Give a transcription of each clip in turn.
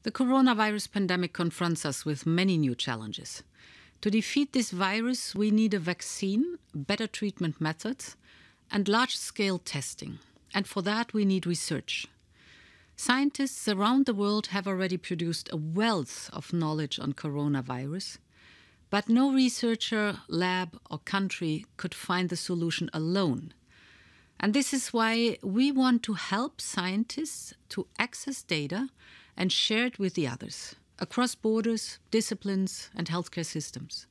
The coronavirus pandemic confronts us with many new challenges. To defeat this virus, we need a vaccine, better treatment methods, and large-scale testing. And for that, we need research. Scientists around the world have already produced a wealth of knowledge on coronavirus, but no researcher, lab, or country could find the solution alone. And this is why we want to help scientists to access data and share it with the others, across borders, disciplines, and healthcare systems.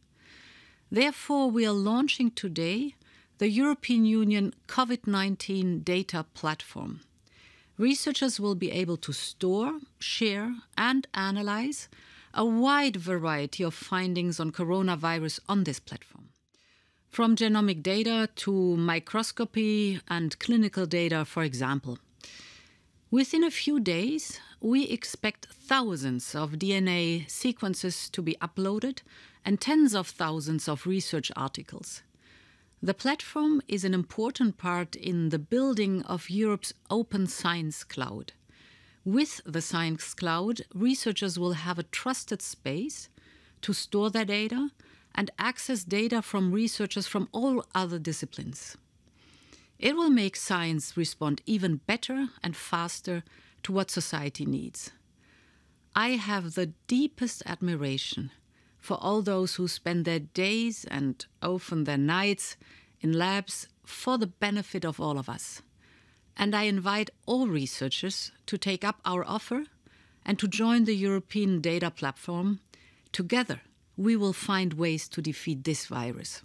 Therefore, we are launching today the European Union COVID-19 Data Platform. Researchers will be able to store, share, and analyze a wide variety of findings on coronavirus on this platform. From genomic data to microscopy and clinical data, for example. Within a few days, we expect thousands of DNA sequences to be uploaded and tens of thousands of research articles. The platform is an important part in the building of Europe's open science cloud. With the Science Cloud, researchers will have a trusted space to store their data and access data from researchers from all other disciplines. It will make science respond even better and faster to what society needs. I have the deepest admiration for all those who spend their days and often their nights in labs for the benefit of all of us. And I invite all researchers to take up our offer and to join the European Data Platform. Together, we will find ways to defeat this virus.